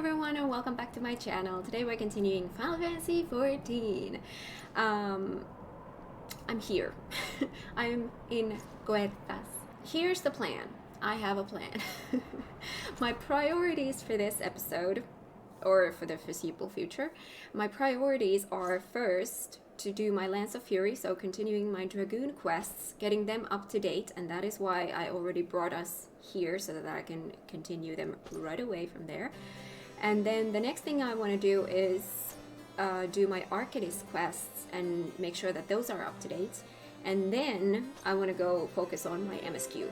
everyone and welcome back to my channel. Today we're continuing Final Fantasy XIV. I'm here. I'm in Goetas. Here's the plan. I have a plan. My priorities for this episode, or for the foreseeable future, my priorities are first to do my Lance of Fury, so continuing my Dragoon quests, getting them up to date, and that is why I already brought us here so that I can continue them right away from there. And then the next thing I want to do is do my Arcadis quests and make sure that those are up to date. And then I want to go focus on my MSQ.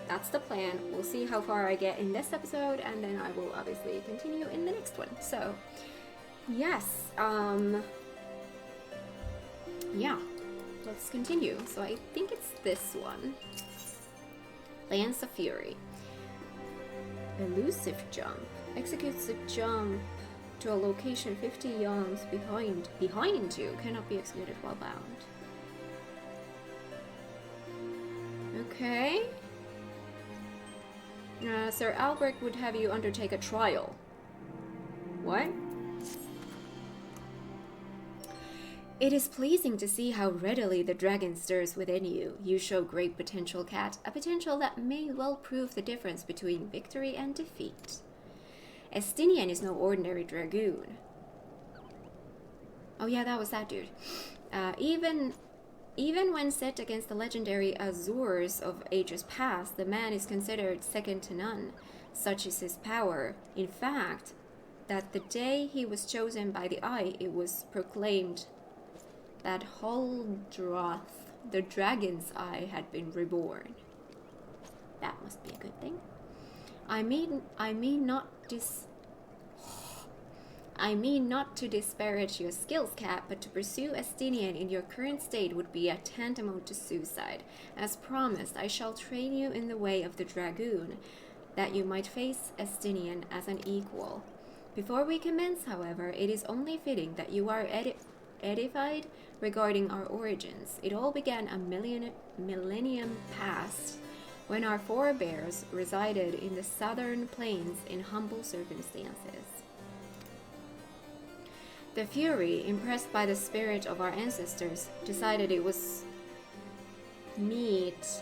That's the plan. We'll see how far I get in this episode, and then I will obviously continue in the next one. So, yes, yeah, let's continue. So I think it's this one. Lance of Fury. Elusive jump. Executes a jump to a location 50 yalms behind you. Cannot be executed while bound. Okay. Sir Albrecht would have you undertake a trial. What? It is pleasing to see how readily the dragon stirs within you. You show great potential, Cat. A potential that may well prove the difference between victory and defeat. Estinian is no ordinary dragoon. Oh yeah, that was that dude. Even when set against the legendary Azures of ages past, the man is considered second to none. Such is his power. In fact, that the day he was chosen by the Eye, it was proclaimed that Holdroth, the dragon's eye, had been reborn. That must be a good thing. I mean not to disparage your skills, Cat, but to pursue Estinian in your current state would be a tantamount to suicide. As promised, I shall train you in the way of the dragoon, that you might face Estinian as an equal. Before we commence, however, it is only fitting that you are edified regarding our origins. It all began a millennium past, when our forebears resided in the southern plains in humble circumstances. The Fury, impressed by the spirit of our ancestors, decided it was meet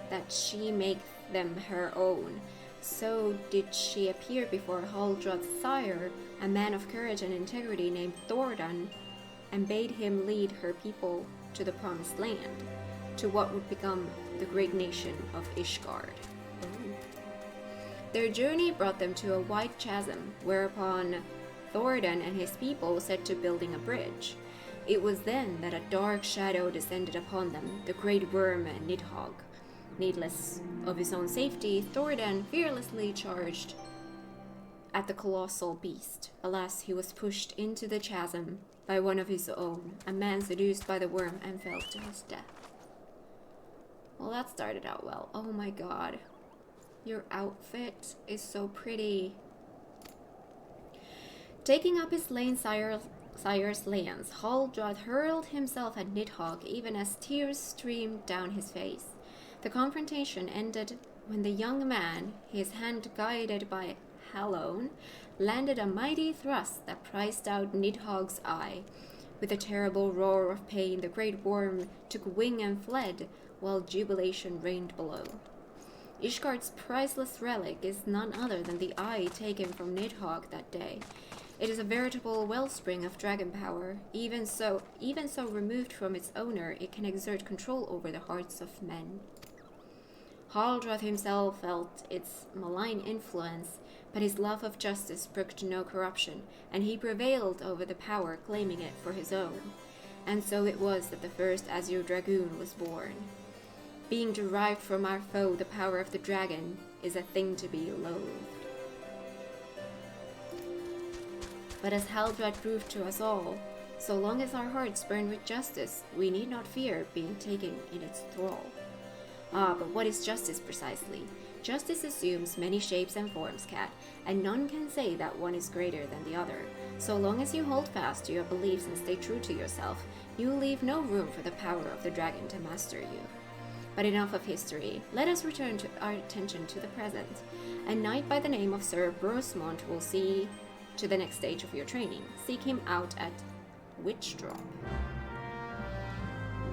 that she make them her own. So did she appear before Holdroth's sire, a man of courage and integrity named Thordan, and bade him lead her people to the promised land, to what would become the great nation of Ishgard. Their journey brought them to a wide chasm, whereupon Thordan and his people set to building a bridge. It was then that a dark shadow descended upon them, the great worm Nidhogg. Needless of his own safety, Thordan fearlessly charged at the colossal beast. Alas, he was pushed into the chasm by one of his own, a man seduced by the worm, and fell to his death. Well, that started out well. Oh my god. Your outfit is so pretty. Taking up his slain sire's lance, Holdroth hurled himself at Nidhogg even as tears streamed down his face. The confrontation ended when the young man, his hand guided by Halone, landed a mighty thrust that priced out Nidhogg's eye. With a terrible roar of pain, the great worm took wing and fled, while jubilation reigned below. Ishgard's priceless relic is none other than the eye taken from Nidhogg that day. It is a veritable wellspring of dragon power. Even so removed from its owner, it can exert control over the hearts of men. Holdroth himself felt its malign influence, but his love of justice brooked no corruption, and he prevailed over the power, claiming it for his own. And so it was that the first Azure Dragoon was born. Being derived from our foe, the power of the dragon is a thing to be loathed. But as Holdroth proved to us all, so long as our hearts burn with justice, we need not fear being taken in its thrall. Ah, but what is justice precisely? Justice assumes many shapes and forms, Cat, and none can say that one is greater than the other. So long as you hold fast to your beliefs and stay true to yourself, you leave no room for the power of the dragon to master you. But enough of history. Let us return to our attention to the present. A knight by the name of Sir Brosmont will see to the next stage of your training. Seek him out at Witch Drop.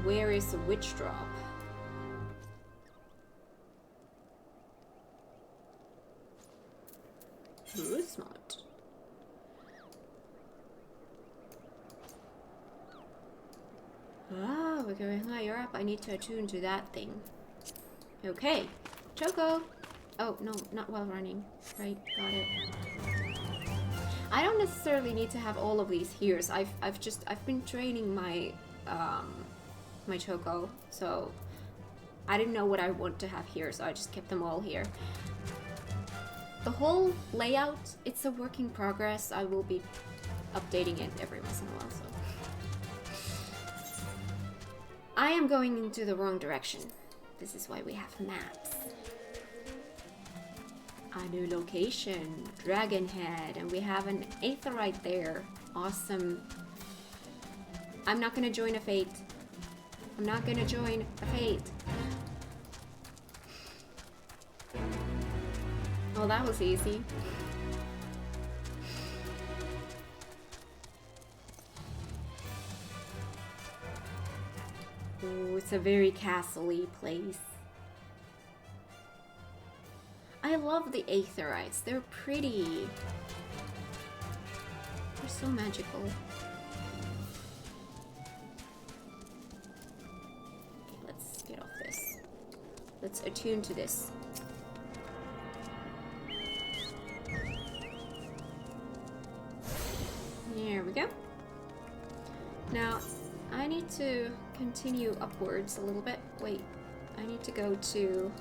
Where is Witch Drop? Brosmont. Ah, we're going higher up. I need to attune to that thing. Okay. Choco! Oh, no, not while running. Right, got it. I don't necessarily need to have all of these here. So I've been training my my Choco, so I didn't know what I want to have here, so I just kept them all here. The whole layout, it's a work in progress. I will be updating it every once in a while, so. I am going into the wrong direction. This is why we have maps. A new location, Dragon Head, and we have an Aetherite there. Awesome. I'm not gonna join a fate. I'm not gonna join a fate. Oh, that was easy. Oh, it's a very castle-y place. I love the Aetherites. They're pretty. They're so magical. Okay, let's get off this. Let's attune to this. There we go. Now, I need to continue upwards a little bit. Wait, I need to go to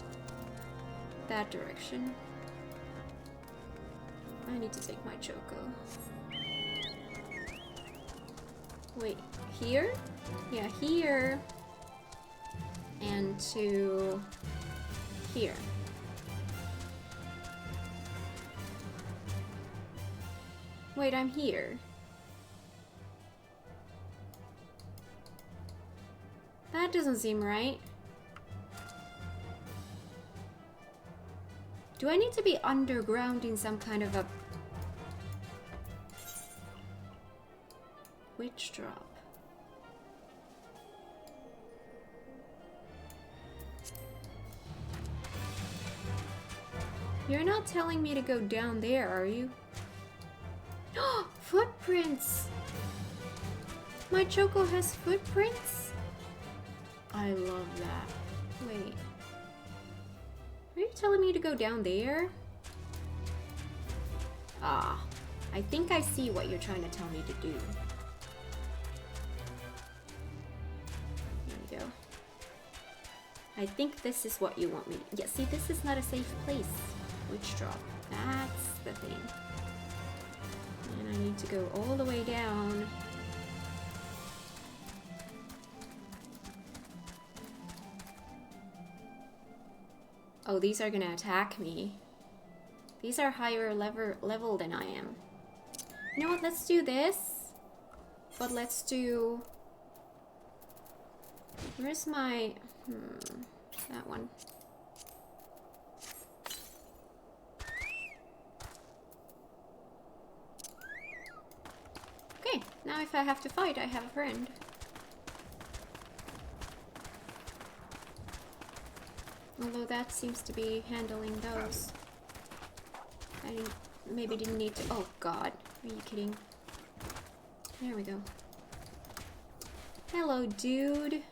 that direction. I need to take my Choco. Wait, here? Yeah, here. And to here. Wait, I'm here. That doesn't seem right. Do I need to be underground in some kind of a witch drop? You're not telling me to go down there, are you? Footprints! My Choco has footprints? I love that. Wait. Are you telling me to go down there? Ah, I think I see what you're trying to tell me to do. There we go. I think this is what you want me to... Yeah, see, this is not a safe place. Witch drop. That's the thing. And I need to go all the way down. Oh, these are gonna attack me. These are higher level than I am. You know what? Let's do this. But let's do... Where's my... that one. Okay, now if I have to fight, I have a friend. Although that seems to be handling those. I maybe didn't need to... Oh god, are you kidding? There we go. Hello, dude.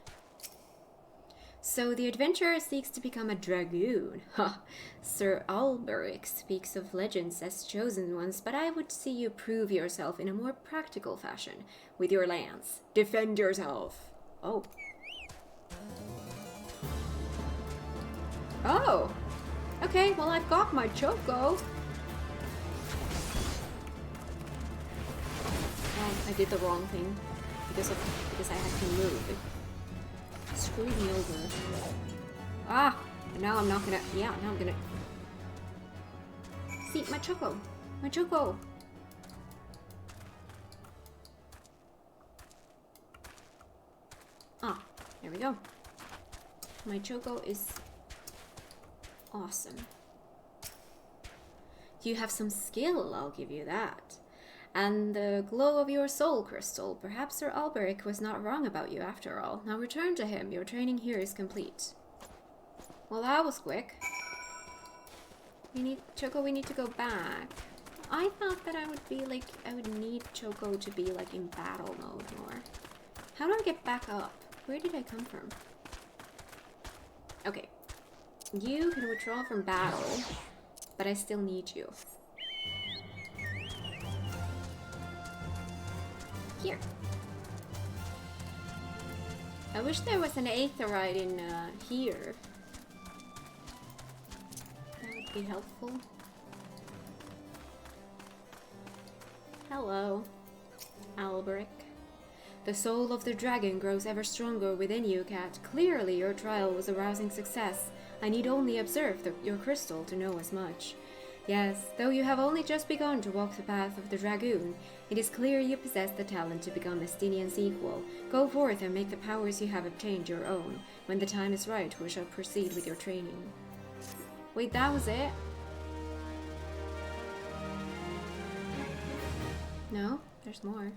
So the adventurer seeks to become a dragoon. Ha! Sir Alberic speaks of legends as chosen ones, but I would see you prove yourself in a more practical fashion. With your lance. Defend yourself. Oh. Oh! Okay, well I've got my Choco. Oh, I did the wrong thing. Because I had to move. It screwed me over. Ah! And now I'm not gonna... Yeah, now I'm gonna... See, my Choco! My Choco! Ah, there we go. My Choco is awesome. You have some skill, I'll give you that. And the glow of your soul crystal. Perhaps Sir Alberic was not wrong about you after all. Now return to him. Your training here is complete. Well, that was quick. Choco, we need to go back. I thought that I would be like, I would need Choco to be like in battle mode more. How do I get back up? Where did I come from? Okay. You can withdraw from battle, but I still need you. Here. I wish there was an Aetherite in here. That would be helpful. Hello, Alberic. The soul of the dragon grows ever stronger within you, Cat. Clearly your trial was a rousing success. I need only observe your crystal to know as much. Yes, though you have only just begun to walk the path of the dragoon, it is clear you possess the talent to become Estinian's equal. Go forth and make the powers you have obtained your own. When the time is right, we shall proceed with your training. Wait, that was it? No, there's more.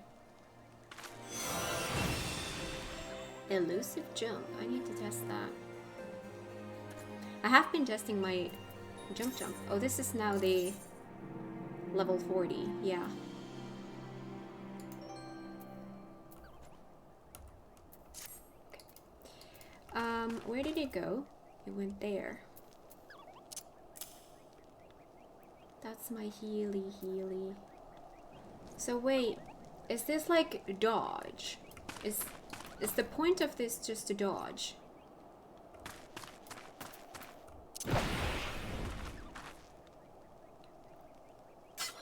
Elusive jump. I need to test that. I have been testing my jump. Oh, this is now the level 40. Yeah. Okay. Where did it go? It went there. That's my healy. So wait, is this like dodge? Is the point of this just to dodge?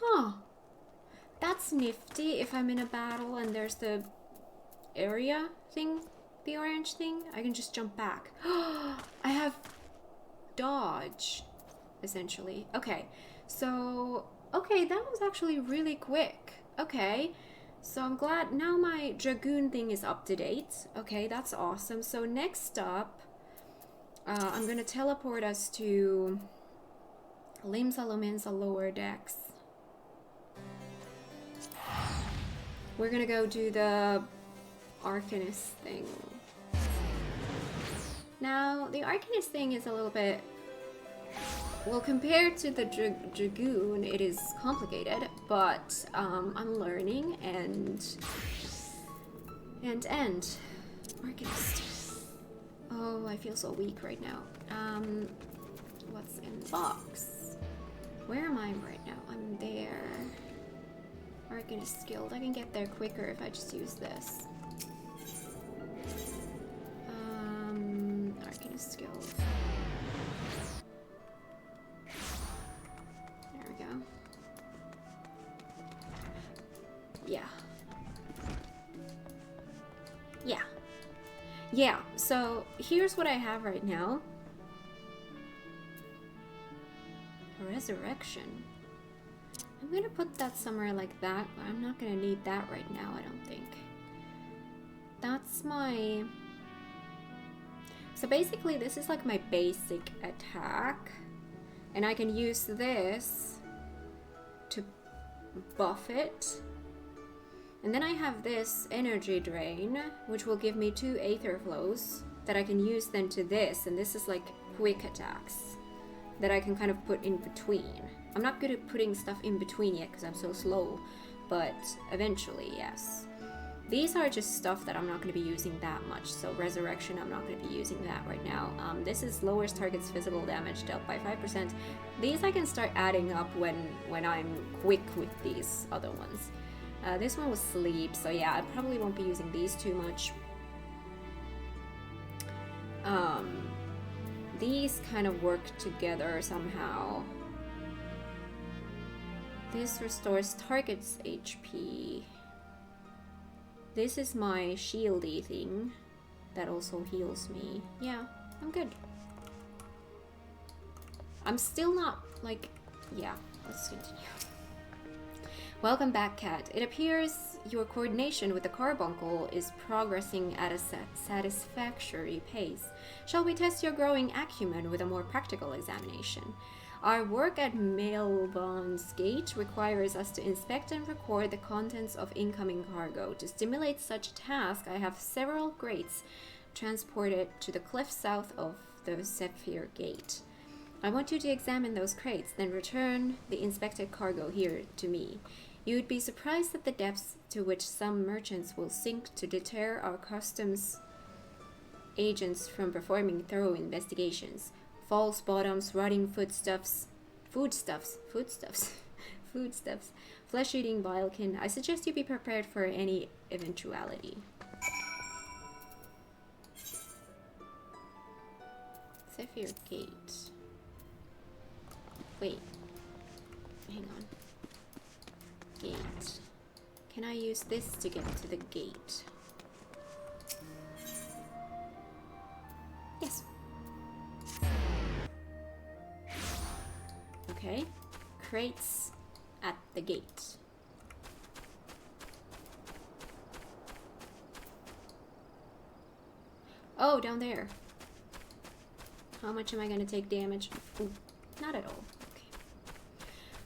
Huh. That's nifty. If I'm in a battle and there's the area thing, the orange thing, I can just jump back. I have dodge, essentially. Okay, so, okay, that was actually really quick. Okay, so I'm glad now my dragoon thing is up to date. Okay, that's awesome. So next up, I'm gonna teleport us to Limsa Lominsa Lower Decks. We're gonna go do the Arcanist thing. Now, the Arcanist thing is a little bit... Well, compared to the Dragoon, it is complicated, but I'm learning and Arcanist. Oh, I feel so weak right now. What's in the box? Where am I right now? I'm there. Arcanist Guild. I can get there quicker if I just use this. Arcanist Guild. There we go. Yeah. Yeah. Yeah, so here's what I have right now. Resurrection. I'm gonna put that somewhere like that, but I'm not gonna need that right now, I don't think. That's my... So basically this is like my basic attack. And I can use this to buff it. And then I have this energy drain, which will give me 2 aether flows that I can use then to this. And this is like quick attacks that I can kind of put in between. I'm not good at putting stuff in between yet because I'm so slow, but eventually, yes. These are just stuff that I'm not going to be using that much, so Resurrection, I'm not going to be using that right now. This is lowers target's physical damage dealt by 5%. These I can start adding up when I'm quick with these other ones. This one was Sleep, so yeah, I probably won't be using these too much. These kind of work together somehow. This restores target's HP. This is my shieldy thing that also heals me. Yeah, I'm good. I'm still not like... Yeah, let's continue. Welcome back, Kat. It appears your coordination with the carbuncle is progressing at a satisfactory pace. Shall we test your growing acumen with a more practical examination? Our work at Melvon's Gate requires us to inspect and record the contents of incoming cargo. To stimulate such a task, I have several crates transported to the cliff south of the Zephyr Gate. I want you to examine those crates, then return the inspected cargo here to me. You would be surprised at the depths to which some merchants will sink to deter our customs agents from performing thorough investigations. False bottoms, rotting foodstuffs, flesh-eating vilekin. I suggest you be prepared for any eventuality. Zephyr Gate. Wait. Hang on. Gate. Can I use this to get to the gate? Yes. Okay. Crates at the gate. Oh, down there. How much am I gonna take damage? Ooh, not at all.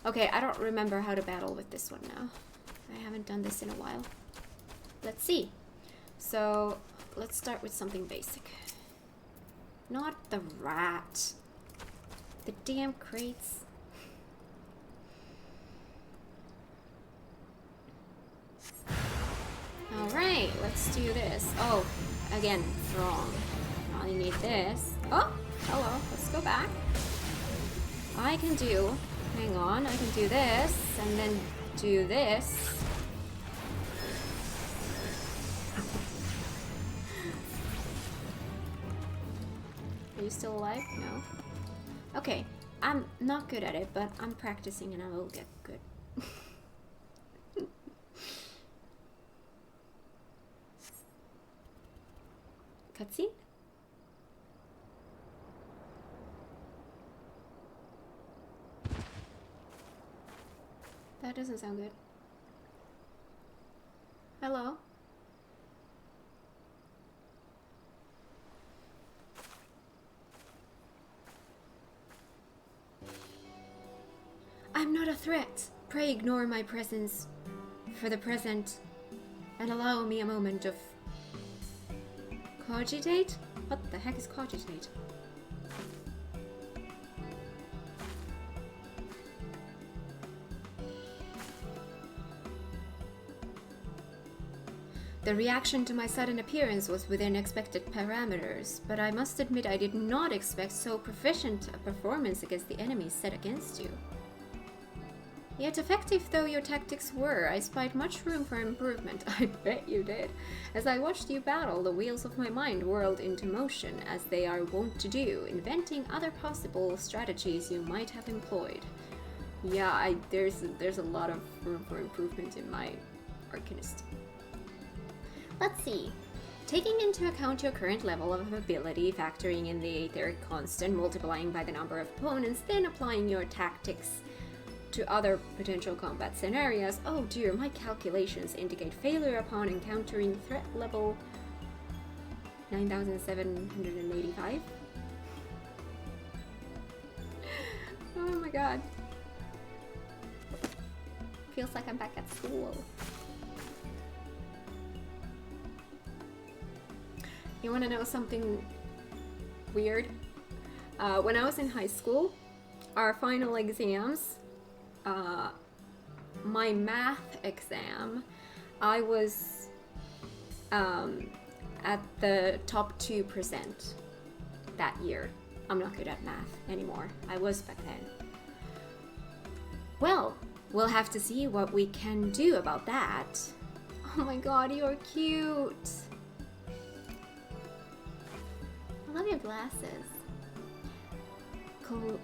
Okay, I don't remember how to battle with this one now. I haven't done this in a while. Let's see. So, let's start with something basic. Not the rat. The damn crates. Alright, let's do this. Oh, again, wrong. I need this. Oh, hello. Let's go back. I can do... Hang on, I can do this, and then do this. Are you still alive? No. Okay, I'm not good at it, but I'm practicing and I will get good. Cutscene? That doesn't sound good. Hello? I'm not a threat. Pray ignore my presence for the present and allow me a moment of cogitate? What the heck is cogitate? The reaction to my sudden appearance was within expected parameters, but I must admit I did not expect so proficient a performance against the enemies set against you. Yet effective though your tactics were, I spied much room for improvement. I bet you did. As I watched you battle, the wheels of my mind whirled into motion, as they are wont to do, inventing other possible strategies you might have employed. Yeah, there's a lot of room for improvement in my Arcanist. Let's see. Taking into account your current level of ability, factoring in the etheric constant, multiplying by the number of opponents, then applying your tactics to other potential combat scenarios. Oh dear, my calculations indicate failure upon encountering threat level 9785. Oh my god. Feels like I'm back at school. You want to know something weird? When I was in high school, our final exams, my math exam, I was at the top 2% that year. I'm not good at math anymore. I was back then. Well, we'll have to see what we can do about that. Oh my god, you're cute. I love your glasses. Clea.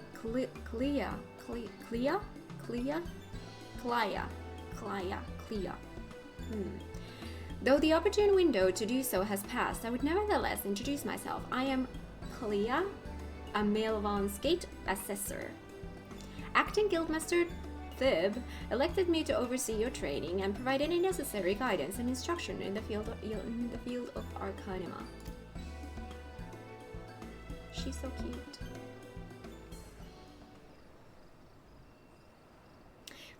Though the opportune window to do so has passed, I would nevertheless introduce myself. I am Clea, a Melvon's Gate assessor. Acting Guildmaster Thib elected me to oversee your training and provide any necessary guidance and instruction in the field of Arcanima. She's so cute.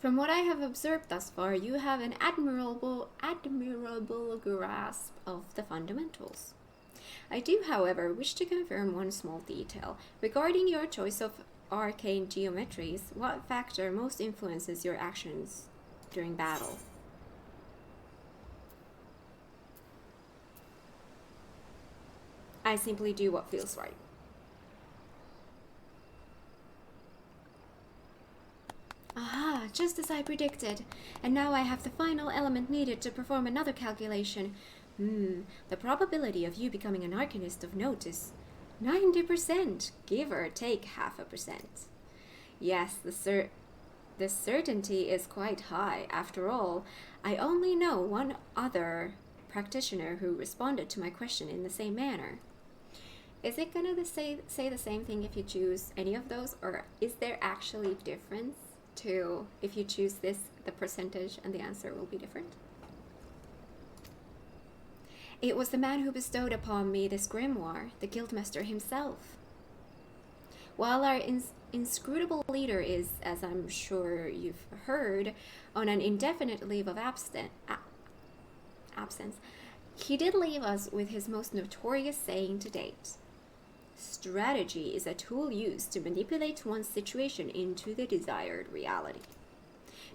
From what I have observed thus far, you have an admirable grasp of the fundamentals. I do, however, wish to confirm one small detail. Regarding your choice of arcane geometries, what factor most influences your actions during battle? I simply do what feels right. Aha, just as I predicted. And now I have the final element needed to perform another calculation. The probability of you becoming an Arcanist of note is 90%, give or take 0.5%. Yes, the certainty is quite high. After all, I only know one other practitioner who responded to my question in the same manner. Is it gonna say the same thing if you choose any of those, or is there actually difference to if you choose this, the percentage and the answer will be different? It was the man who bestowed upon me this grimoire, the Guildmaster himself. While our inscrutable leader is, as I'm sure you've heard, on an indefinite leave of absence, he did leave us with his most notorious saying to date. Strategy is a tool used to manipulate one's situation into the desired reality.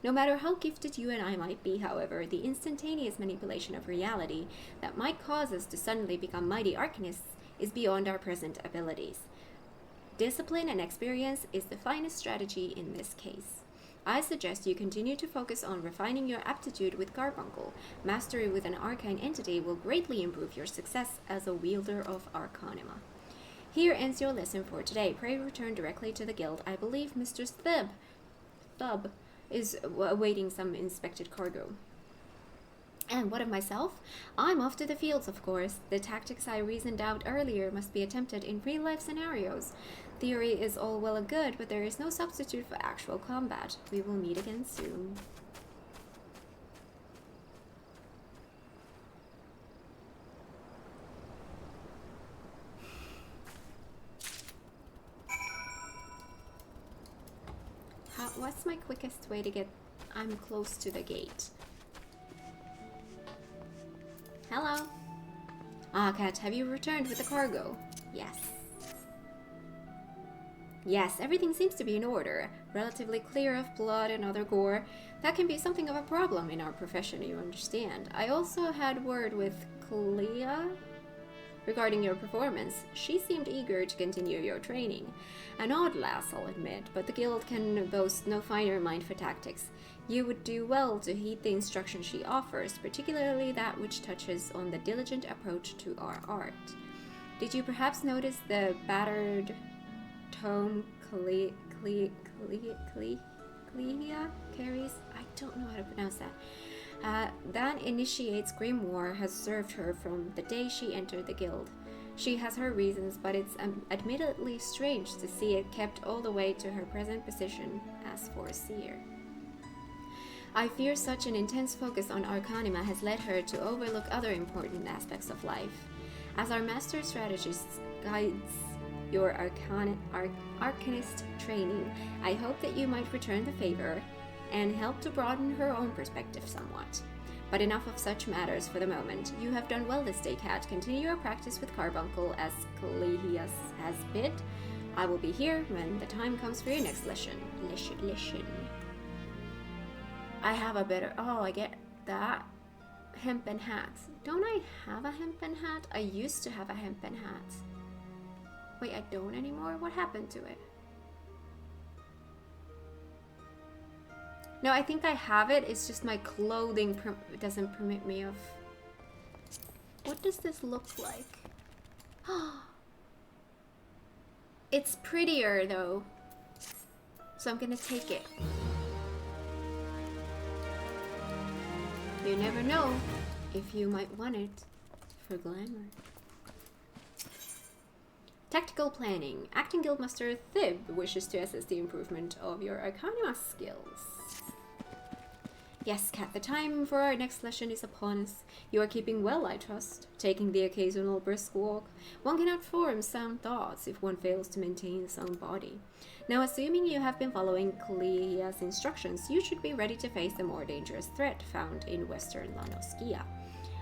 No matter how gifted you and I might be, however, the instantaneous manipulation of reality that might cause us to suddenly become mighty arcanists is beyond our present abilities. Discipline and experience is the finest strategy in this case. I suggest you continue to focus on refining your aptitude with Carbuncle. Mastery with an arcane entity will greatly improve your success as a wielder of Arcanima. Here ends your lesson for today. Pray return directly to the guild. I believe Mr. Thub is awaiting some inspected cargo. And what of myself? I'm off to the fields, of course. The tactics I reasoned out earlier must be attempted in real-life scenarios. Theory is all well and good, but there is no substitute for actual combat. We will meet again soon. What's my quickest way to get... I'm close to the gate. Hello? Kat, have you returned with the cargo? Yes. Yes, everything seems to be in order. Relatively clear of blood and other gore. That can be something of a problem in our profession, you understand. I also had word with Clea regarding your performance. She seemed eager to continue your training. An odd lass, I'll admit, but the guild can boast no finer mind for tactics. You would do well to heed the instruction she offers, particularly that which touches on the diligent approach to our art. Did you perhaps notice the battered tome Clea carries? I don't know how to pronounce that. That initiate's grimoire has served her from the day she entered the guild. She has her reasons, but it's admittedly strange to see it kept all the way to her present position as Foreseer. I fear such an intense focus on Arcanima has led her to overlook other important aspects of life. As our master strategist guides your Arcanist training, I hope that you might return the favor and help to broaden her own perspective somewhat. But enough of such matters for the moment. You have done well this day, Kat. Continue your practice with Carbuncle as Clehias has bid. I will be here when the time comes for your next lesson. I have a better... Oh, I get that. Hempen hat. Don't I have a hempen hat? I used to have a hempen hat. Wait, I don't anymore? What happened to it? No, I think I have it. It's just my clothing doesn't permit me of... What does this look like? It's prettier, though. So I'm gonna take it. You never know if you might want it for glamour. Tactical planning. Acting Guildmaster Thib wishes to assess the improvement of your Arcanima skills. Yes, Kat, the time for our next lesson is upon us. You are keeping well, I trust, taking the occasional brisk walk. One cannot form sound thoughts if one fails to maintain a sound body. Now, assuming you have been following Klea's instructions, you should be ready to face the more dangerous threat found in western Lanoskia.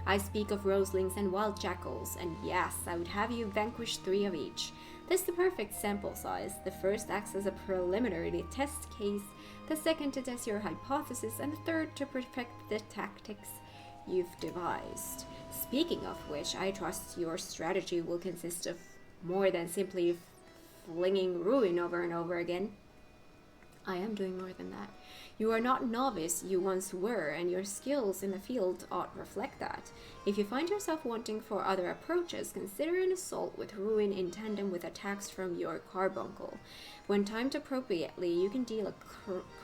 I speak of roselings and wild jackals, and yes, I would have you vanquish 3 of each. This is the perfect sample size. The first acts as a preliminary test case, the second to test your hypothesis, and the third to perfect the tactics you've devised. Speaking of which, I trust your strategy will consist of more than simply flinging ruin over and over again. I am doing more than that. You are not novice, you once were, and your skills in the field ought reflect that. If you find yourself wanting for other approaches, consider an assault with ruin in tandem with attacks from your carbuncle. When timed appropriately, you can deal a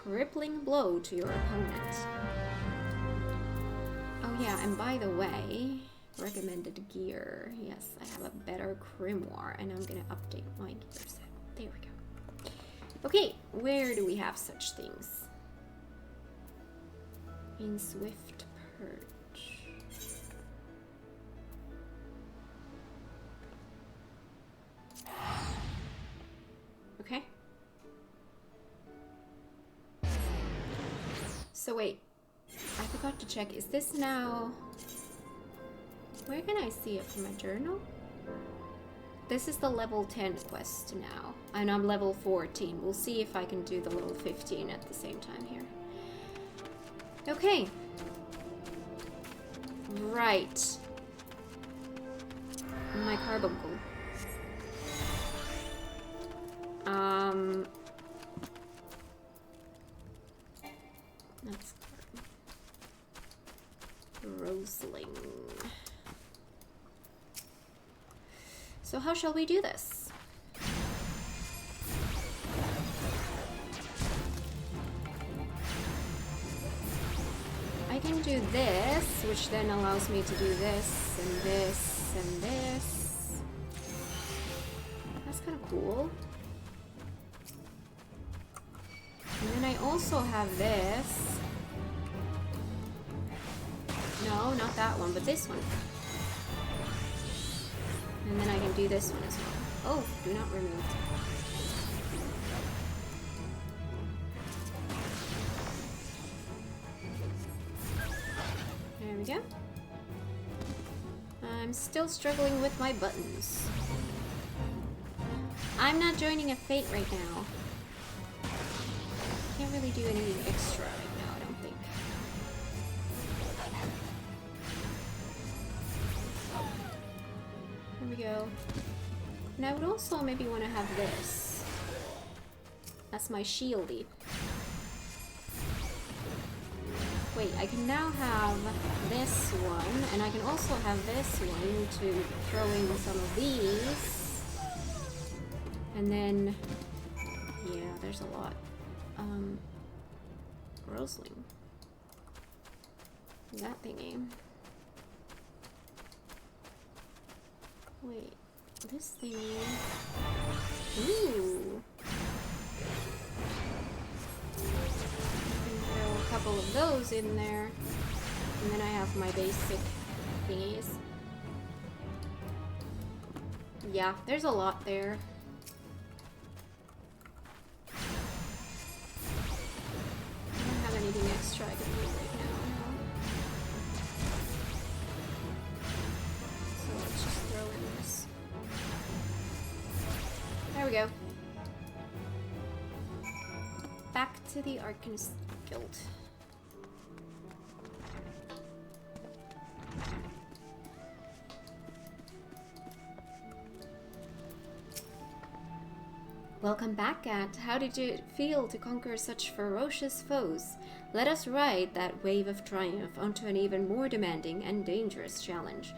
crippling blow to your opponent. Oh yeah, and by the way, recommended gear. Yes, I have a better grimoire, and I'm gonna update my gear set. There we go. Okay, where do we have such things? In Swift Purge. Okay. So wait, I forgot to check. Is this now... Where can I see it from my journal? This is the level 10 quest now, and I'm level 14. We'll see if I can do the level 15 at the same time here. Okay. Right. My carbuncle. That's Roseling. So how shall we do this? I can do this, which then allows me to do this, and this, and this. That's kind of cool. And then I also have this. No, not that one, but this one. And then I can do this one as well. Oh, do not remove. There we go. I'm still struggling with my buttons. I'm not joining a fate right now. Can't really do anything extra right now, I don't think. There we go. And I would also maybe want to have this. That's my shieldy. Wait, I can now have this one, and I can also have this one to throw in some of these. And then, yeah, there's a lot. Roseling. That thingy. Wait, this thingy. Ooh. Throw a couple of those in there, and then I have my basic thingies. Yeah, there's a lot there. I don't have anything extra I can do right now, no. So let's just throw in this. There we go. Back to the Arcanist Guild. Welcome back, Kat. How did it feel to conquer such ferocious foes? Let us ride that wave of triumph onto an even more demanding and dangerous challenge.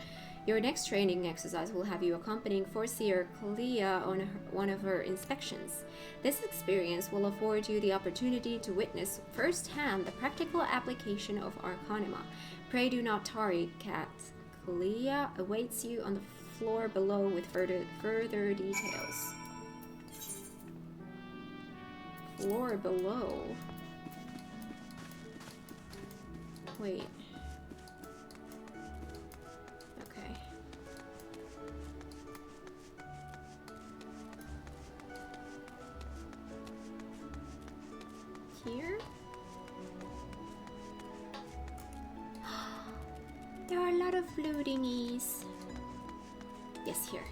Your next training exercise will have you accompanying Foreseer Clea on one of her inspections. This experience will afford you the opportunity to witness firsthand the practical application of Arcanima. Pray do not tarry, Kat. Clea awaits you on the floor below with further details. Floor below. Wait. Okay. Here? There are a lot of blue dingies. Yes, here.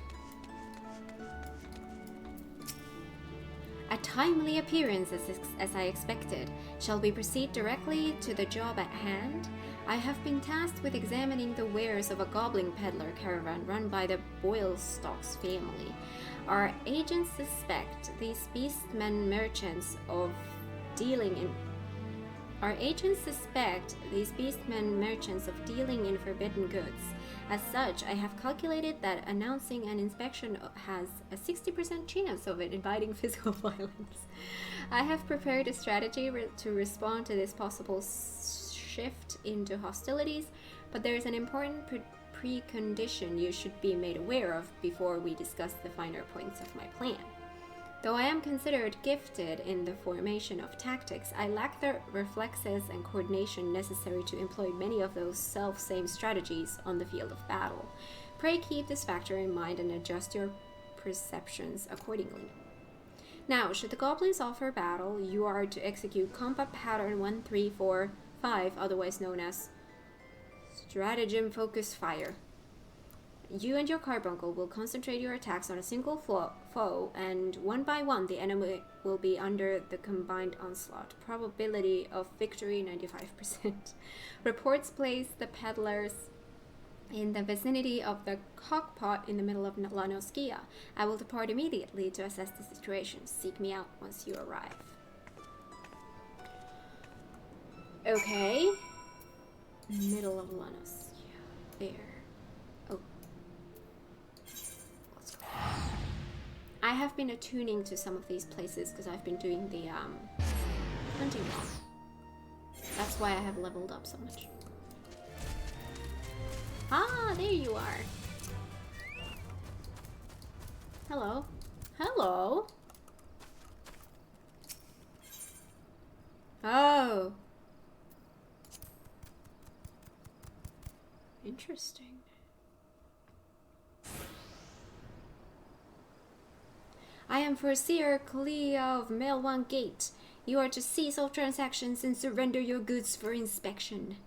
A timely appearance as I expected. Shall we proceed directly to the job at hand? I have been tasked with examining the wares of a goblin peddler caravan run by the Boylstocks family. Our agents suspect these beastmen merchants of dealing in forbidden goods. As such, I have calculated that announcing an inspection has a 60% chance of it inviting physical violence. I have prepared a strategy to respond to this possible shift into hostilities, but there is an important precondition you should be made aware of before we discuss the finer points of my plan. Though I am considered gifted in the formation of tactics, I lack the reflexes and coordination necessary to employ many of those self-same strategies on the field of battle. Pray keep this factor in mind and adjust your perceptions accordingly. Now, should the goblins offer battle, you are to execute combat pattern 1345, otherwise known as stratagem focus fire. You and your carbuncle will concentrate your attacks on a single foe, and one by one the enemy will be under the combined onslaught. Probability of victory 95%. Reports place the peddlers in the vicinity of the cockpot in the middle of Lanoskia. I will depart immediately to assess the situation. Seek me out once you arrive. Okay. Middle of Lanoskia. There. I have been attuning to some of these places because I've been doing the hunting walk. That's why I have leveled up so much. Ah, there you are. Hello. Hello. Oh. Interesting. I am Foreseer Kalia of Melwan Gate. You are to cease all transactions and surrender your goods for inspection.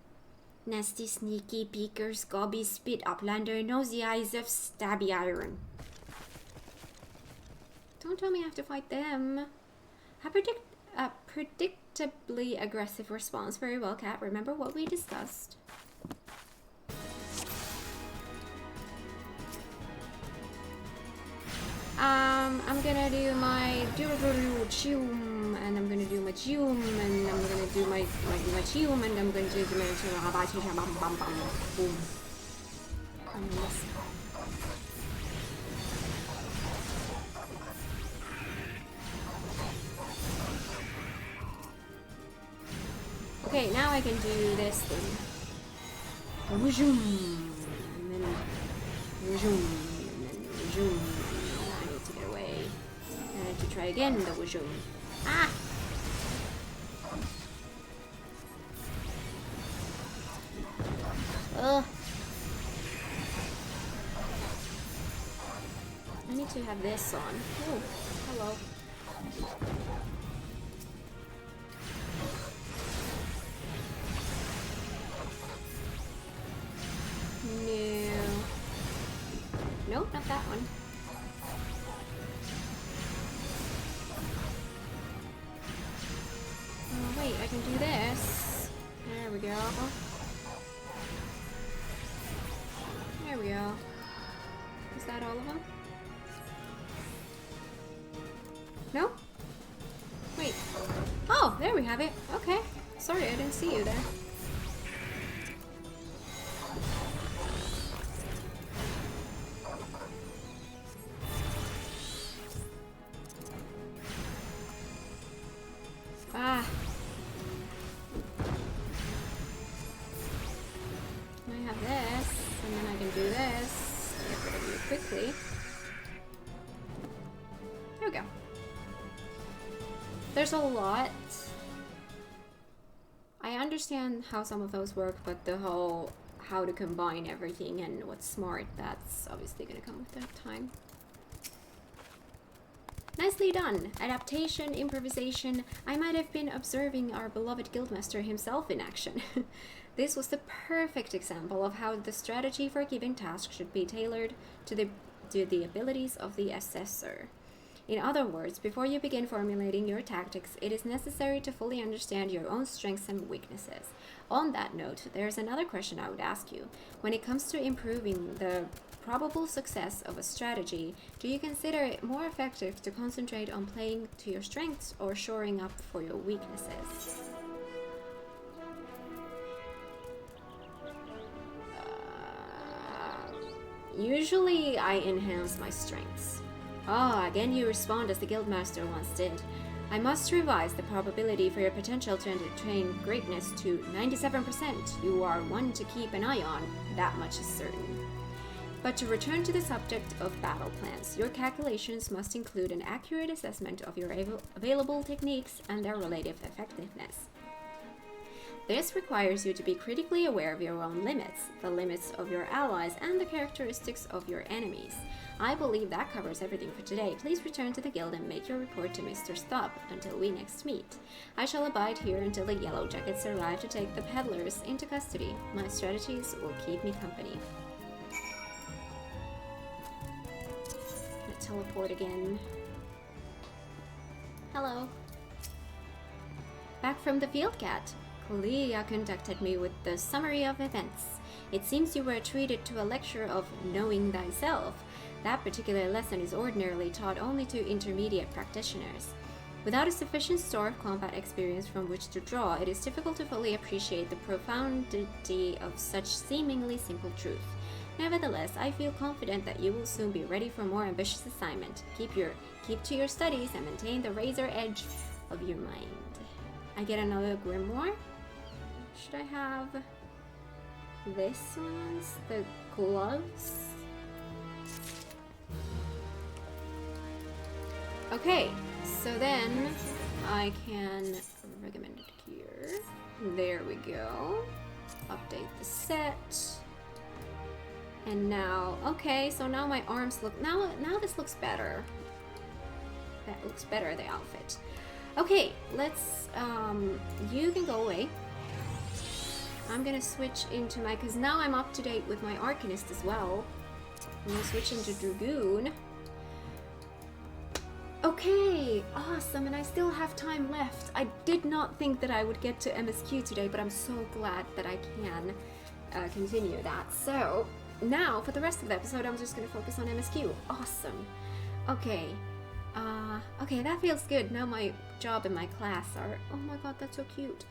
Nasty, sneaky, beakers, gobby, spit, uplander, nosy eyes of stabby iron. Don't tell me I have to fight them. A predictably aggressive response. Very well, Cat. Remember what we discussed. I'm gonna do my chum, and I'm gonna do my chum, and I'm gonna do my chum, and I'm gonna do my boom. Okay, now I can do this thing. And then I need to get away. I need to try again the wujum. Ah! Ugh. I need to have this on. Oh, hello. No. Nope, not that one. Oh, wait, I can do this. There we go. There we go. Is that all of them? No? Wait. Oh, there we have it. Okay. Sorry, I didn't see you there. Ah. I have this, and then I can do this to get rid of you quickly. There we go. There's a lot. I understand how some of those work, but the whole how to combine everything and what's smart, that's obviously gonna come with that time. Nicely done! Adaptation, improvisation. I might have been observing our beloved guildmaster himself in action. This was the perfect example of how the strategy for giving tasks should be tailored to the abilities of the assessor. In other words, before you begin formulating your tactics, it is necessary to fully understand your own strengths and weaknesses. On that note, there's another question I would ask you. When it comes to improving the probable success of a strategy, do you consider it more effective to concentrate on playing to your strengths or shoring up for your weaknesses? Usually I enhance my strengths. Again you respond as the guildmaster once did. I must revise the probability for your potential to attain greatness to 97%. You are one to keep an eye on, that much is certain. But to return to the subject of battle plans, your calculations must include an accurate assessment of your available techniques and their relative effectiveness. This requires you to be critically aware of your own limits, the limits of your allies, and the characteristics of your enemies. I believe that covers everything for today. Please return to the guild and make your report to Mr. Stubb until we next meet. I shall abide here until the Yellow Jackets arrive to take the peddlers into custody. My strategies will keep me company. Gonna teleport again. Hello. Back from the field, Cat. Kulia conducted me with the summary of events. It seems you were treated to a lecture of knowing thyself. That particular lesson is ordinarily taught only to intermediate practitioners. Without a sufficient store of combat experience from which to draw, it is difficult to fully appreciate the profundity of such seemingly simple truth. Nevertheless, I feel confident that you will soon be ready for a more ambitious assignment. Keep to your studies and maintain the razor edge of your mind. I get another grimoire. Should I have this one? The gloves? Okay, so then I can recommend it here. There we go. Update the set. And now, okay, so now my arms look, now this looks better. That looks better, the outfit. Okay, let's, you can go away. I'm gonna switch into my, because now I'm up to date with my Arcanist as well. I'm gonna switch into Dragoon. Okay, awesome, and I still have time left. I did not think that I would get to MSQ today, but I'm so glad that I can continue that. So, now, for the rest of the episode, I'm just gonna focus on MSQ. Awesome. Okay. Okay, that feels good. Now my job and my class are, oh my god, that's so cute,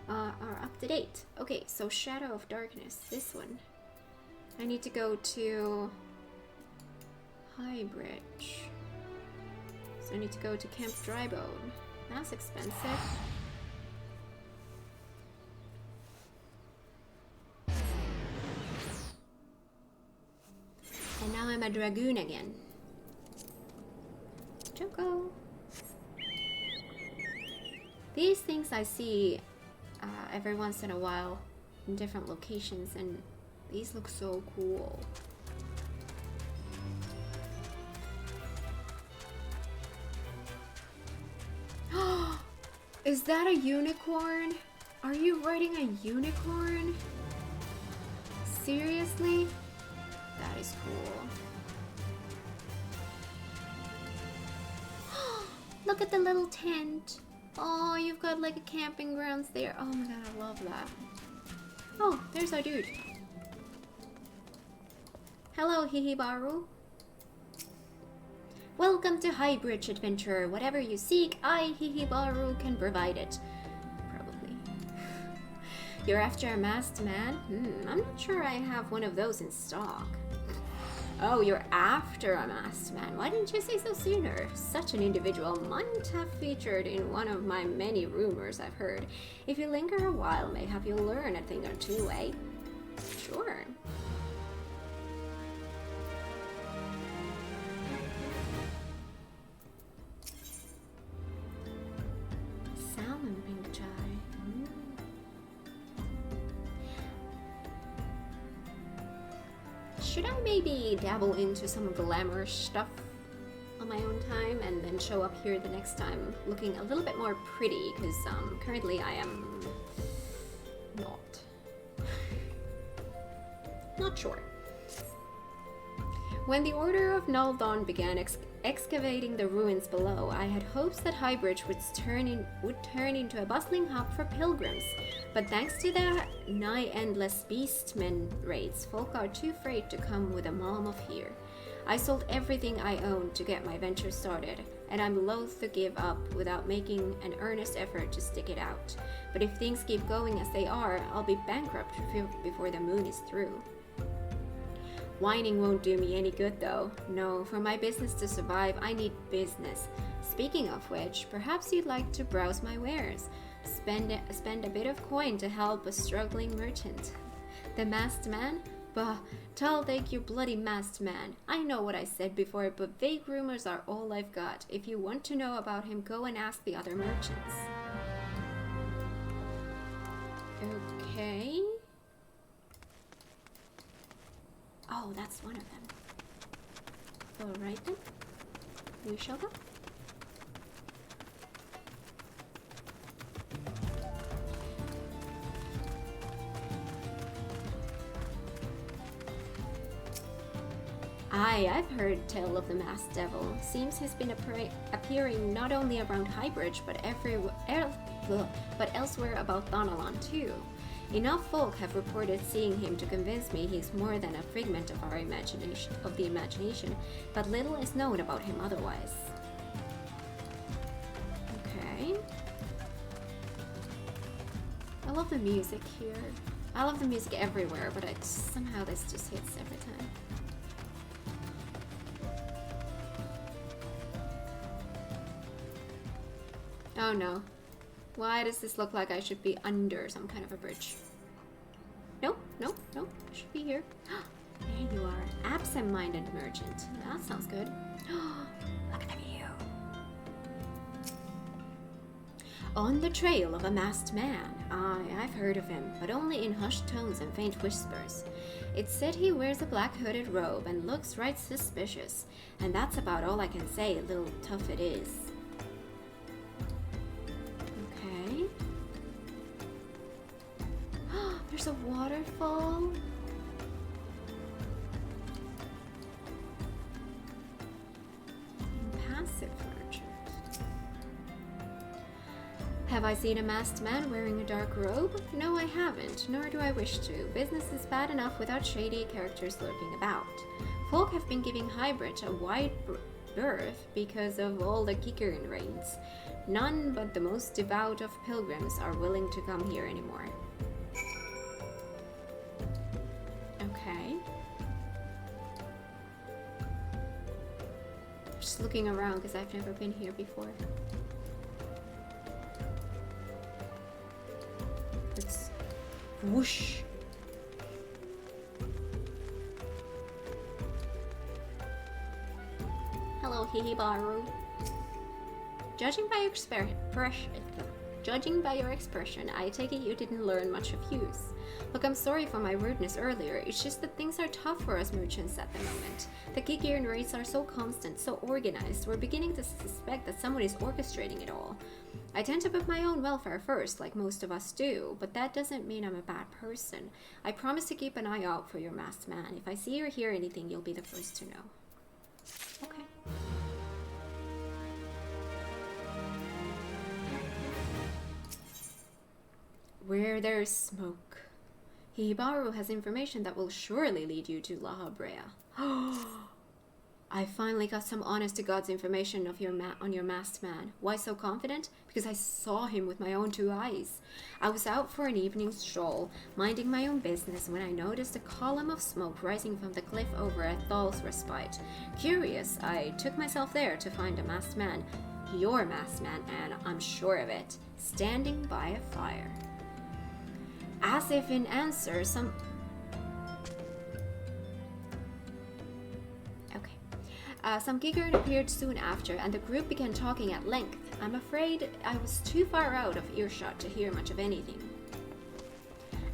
are up to date. Okay, so Shadow of Darkness, this one. I need to go to Highbridge. So I need to go to Camp Drybone. That's expensive. And now I'm a Dragoon again. Choco. These things I see every once in a while in different locations, and these look so cool. Is that a unicorn? Are you riding a unicorn? Seriously? That is cool. Look at the little tent. Oh, you've got like a camping grounds there. Oh my god, I love that. Oh, there's our dude. Hello, Hihibaru. Welcome to Highbridge, adventurer. Whatever you seek, I, Hihibaru, can provide it. Probably. You're after a masked man? I'm not sure I have one of those in stock. Oh, you're after a masked man. Why didn't you say so sooner? Such an individual might have featured in one of my many rumors I've heard. If you linger a while, mayhap you'll learn a thing or two, eh? Sure. Salmon pink chai. should I maybe dabble into some glamour stuff on my own time and then show up here the next time looking a little bit more pretty? Because currently I am not. Not sure. When the Order of Null Dawn began excavating the ruins below, I had hopes that Highbridge would turn into a bustling hub for pilgrims, but thanks to their nigh-endless beastmen raids, folk are too afraid to come with a mom of here. I sold everything I owned to get my venture started, and I'm loath to give up without making an earnest effort to stick it out. But if things keep going as they are, I'll be bankrupt before the moon is through. Whining won't do me any good though. No, for my business to survive, I need business. Speaking of which, perhaps you'd like to browse my wares. Spend a bit of coin to help a struggling merchant. The masked man? Bah, take your bloody masked man. I know what I said before, but vague rumors are all I've got. If you want to know about him, go and ask the other merchants. Okay. Oh, that's one of them. Alright then. We shall go. Aye, I've heard tell of the masked devil. Seems he's been appearing not only around Highbridge, but elsewhere about Thanalan too. Enough folk have reported seeing him to convince me he's more than a figment of the imagination, but little is known about him otherwise. Okay. I love the music here. I love the music everywhere, but somehow this just hits every time. Oh no. Why does this look like I should be under some kind of a bridge? Nope, nope, nope. I should be here. There you are. Absent-minded merchant. That sounds good. Look at the view. On the trail of a masked man. Aye, I've heard of him, but only in hushed tones and faint whispers. It's said he wears a black hooded robe and looks right suspicious. And that's about all I can say, little tough it is. There's a waterfall. Impassive merchant. Have I seen a masked man wearing a dark robe? No, I haven't, nor do I wish to. Business is bad enough without shady characters lurking about. Folk have been giving Highbridge a wide berth because of all the Kikrin raids. None but the most devout of pilgrims are willing to come here anymore. Okay. Just looking around because I've never been here before. It's whoosh. Hello, Hihibaru. Judging by your expression, I take it you didn't learn much of use. Look, I'm sorry for my rudeness earlier. It's just that things are tough for us merchants at the moment. The Kikiran rates are so constant, so organized. We're beginning to suspect that someone is orchestrating it all. I tend to put my own welfare first, like most of us do, but that doesn't mean I'm a bad person. I promise to keep an eye out for your masked man. If I see or hear anything, you'll be the first to know. Okay. Where there's smoke. Hibaru has information that will surely lead you to La Habrea. I finally got some honest-to-God's information of on your masked man. Why so confident? Because I saw him with my own two eyes. I was out for an evening stroll, minding my own business, when I noticed a column of smoke rising from the cliff over at Thal's Respite. Curious, I took myself there to find a masked man. Your masked man, and I'm sure of it, standing by a fire. As if in answer, some Giggard appeared soon after, and the group began talking at length. I'm afraid I was too far out of earshot to hear much of anything.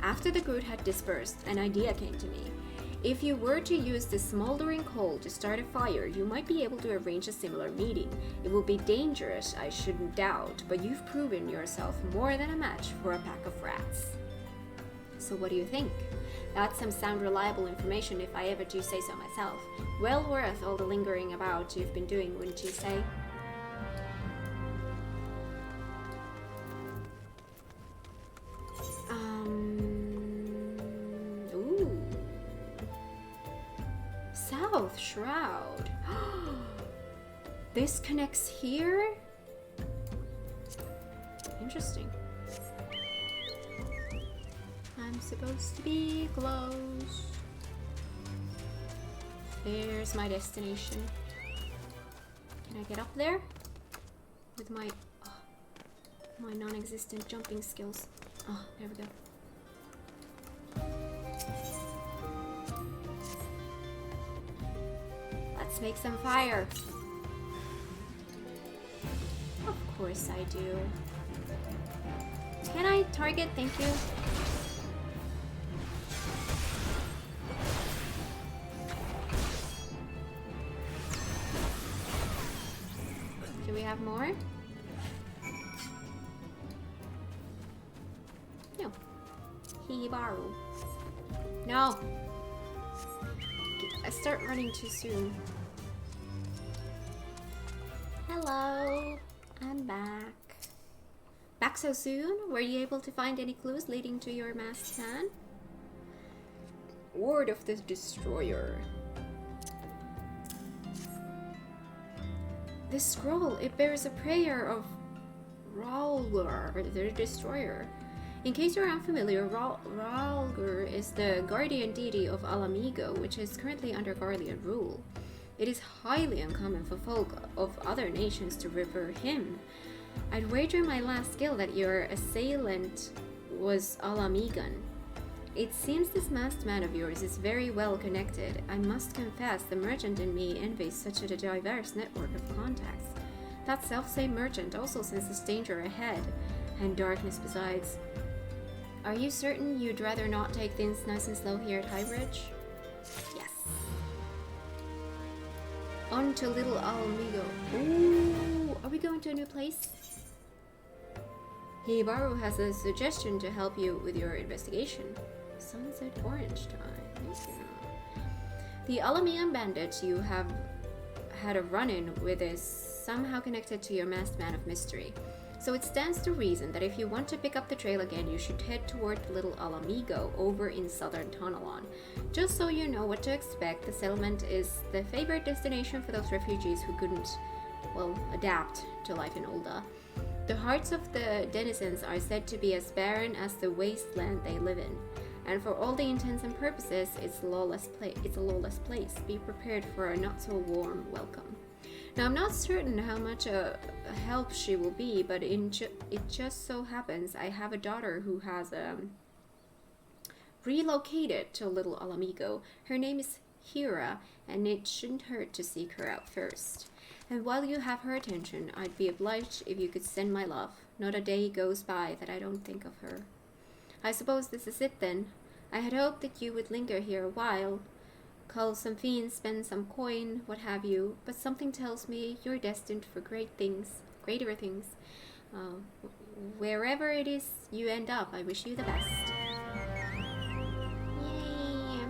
After the group had dispersed, an idea came to me. If you were to use the smoldering coal to start a fire, you might be able to arrange a similar meeting. It will be dangerous, I shouldn't doubt, but you've proven yourself more than a match for a pack of rats. So what do you think? That's some sound reliable information if I ever do say so myself. Well worth all the lingering about you've been doing, wouldn't you say? Ooh. South Shroud. This connects here? Interesting. I'm supposed to be close. There's my destination. Can I get up there? With my my non-existent jumping skills. Oh, there we go. Let's make some fire. Of course I do. Can I target? Thank you. Do we have more? No. Hibaru. No. I start running too soon. Hello. I'm back. Back so soon? Were you able to find any clues leading to your masked man? Word of the Destroyer. This scroll, it bears a prayer of Ralgur, the Destroyer. In case you're unfamiliar, Ralgur is the guardian deity of Alamigo, which is currently under Garlean rule. It is highly uncommon for folk of other nations to revere him. I'd wager my last skill that your assailant was Alamigan. It seems this masked man of yours is very well connected. I must confess, the merchant in me envies such a diverse network of contacts. That self-same merchant also senses danger ahead, and darkness besides. Are you certain you'd rather not take things nice and slow here at Highbridge? Yes. On to Little Alamigo. Ooh, are we going to a new place? Hibaru has a suggestion to help you with your investigation. Sunset Orange time. The Alamian bandit you have had a run-in with is somehow connected to your masked man of mystery. So it stands to reason that if you want to pick up the trail again, you should head toward Little Alamigo over in southern Tonalon. Just so you know what to expect, the settlement is the favorite destination for those refugees who couldn't, well, adapt to life in Ul'dah. The hearts of the denizens are said to be as barren as the wasteland they live in. And for all the intents and purposes, it's a lawless place. Be prepared for a not-so-warm welcome. Now, I'm not certain how much a help she will be, but it just so happens I have a daughter who has relocated to Little Alamigo. Her name is Hira, and it shouldn't hurt to seek her out first. And while you have her attention, I'd be obliged if you could send my love. Not a day goes by that I don't think of her. I suppose this is it then. I had hoped that you would linger here a while, cull some fiends, spend some coin, what have you, but something tells me you're destined for greater things. Wherever it is you end up, I wish you the best. Yay!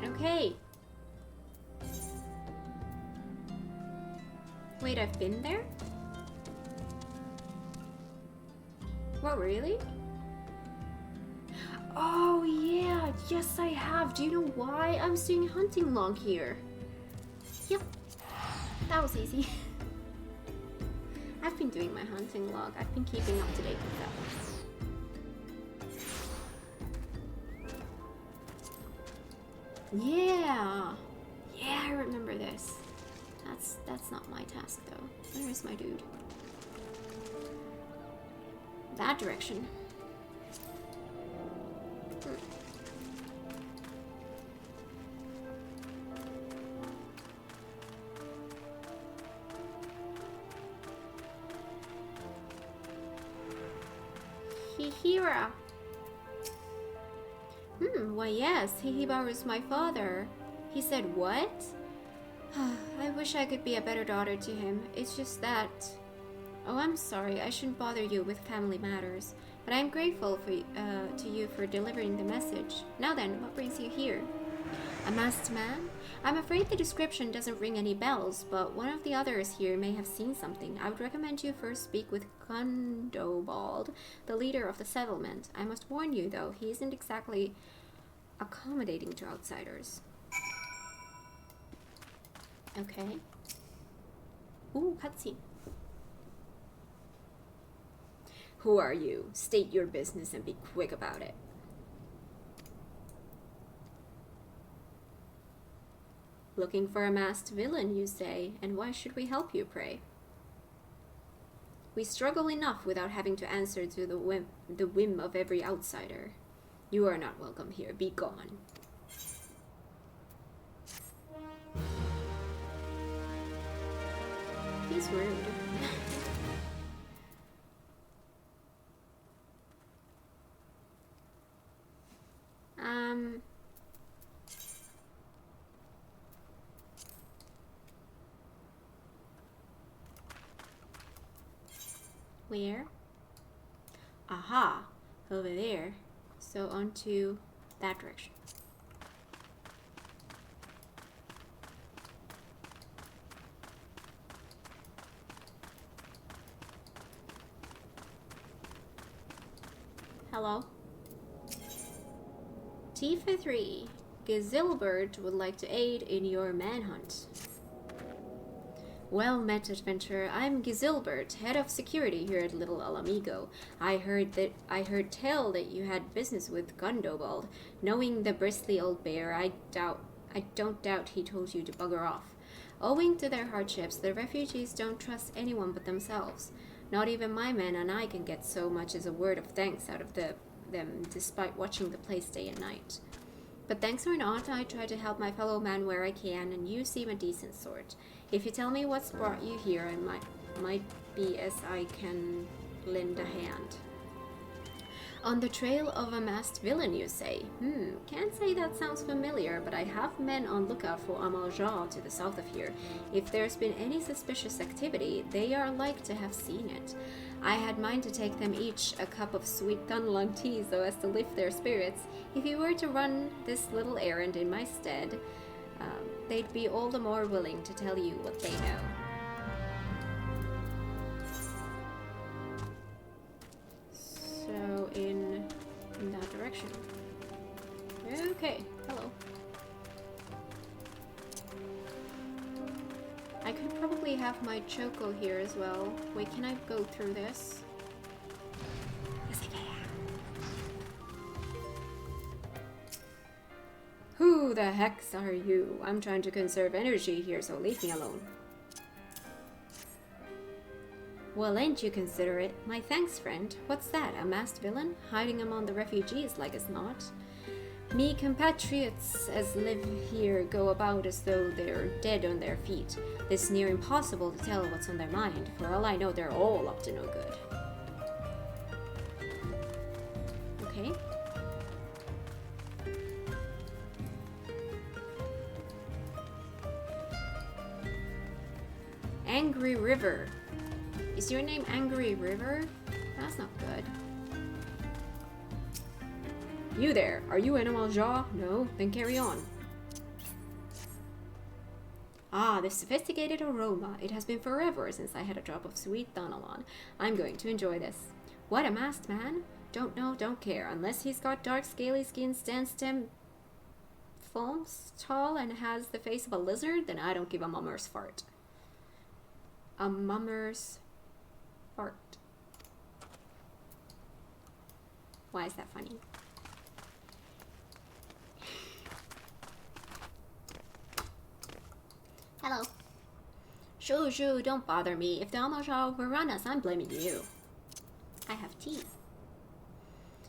Okay. Wait, I've been there? What, really? Oh yeah, yes I have. Do you know why I was doing a hunting log here? Yep, that was easy. I've been doing my hunting log. I've been keeping up to date with that. Yeah, I remember this. That's not my task though. Where is my dude? That direction. Hira. Why, yes, Hihibaru's my father. He said, what? I wish I could be a better daughter to him. It's just that... Oh, I'm sorry. I shouldn't bother you with family matters. But I'm grateful to you for delivering the message. Now then, what brings you here? A masked man? I'm afraid the description doesn't ring any bells, but one of the others here may have seen something. I would recommend you first speak with Gundobald, the leader of the settlement. I must warn you, though, he isn't exactly accommodating to outsiders. Okay. Ooh, cutscene. Who are you? State your business and be quick about it. Looking for a masked villain, you say, and why should we help you, pray? We struggle enough without having to answer to the whim of every outsider. You are not welcome here. Be gone. He's rude. Where? Aha! Over there. So on to that direction. Hello? Tifa 3. Gazilbert would like to aid in your manhunt. Well met, adventurer. I'm Gazilbert, head of security here at Little Alamigo. I heard tell that you had business with Gundobald. Knowing the bristly old bear, I don't doubt he told you to bugger off. Owing to their hardships, the refugees don't trust anyone but themselves. Not even my men and I can get so much as a word of thanks out of them, despite watching the place day and night. But thanks or not, I try to help my fellow man where I can, and you seem a decent sort. If you tell me what's brought you here, I might be as I can lend a hand. On the trail of a masked villain, you say? Can't say that sounds familiar, but I have men on lookout for Amalja to the south of here. If there's been any suspicious activity, they are like to have seen it. I had mind to take them each a cup of sweet Dunlung tea so as to lift their spirits. If you were to run this little errand in my stead, they'd be all the more willing to tell you what they know. So in that direction. Okay, hello. I could probably have my Choco here as well. Wait, can I go through this? Yes, I can. Who the heck are you? I'm trying to conserve energy here, so leave me alone. Well, ain't you considerate? My thanks, friend. What's that, a masked villain? Hiding among the refugees like as not? Me compatriots as live here go about as though they're dead on their feet. It's near impossible to tell what's on their mind. For all I know, they're all up to no good. Okay. Angry River. Is your name Angry River? That's not good. You there, are you Animal Jaw? No? Then carry on. Ah, the sophisticated aroma. It has been forever since I had a drop of sweet Donalon. I'm going to enjoy this. What, a masked man? Don't know, don't care. Unless he's got dark scaly skin, stands 10 palms tall, and has the face of a lizard, then I don't give a mummer's fart. A mummer's fart. Why is that funny? Hello. Shoo, don't bother me. If the Amalja overrun us, I'm blaming you. I have teeth.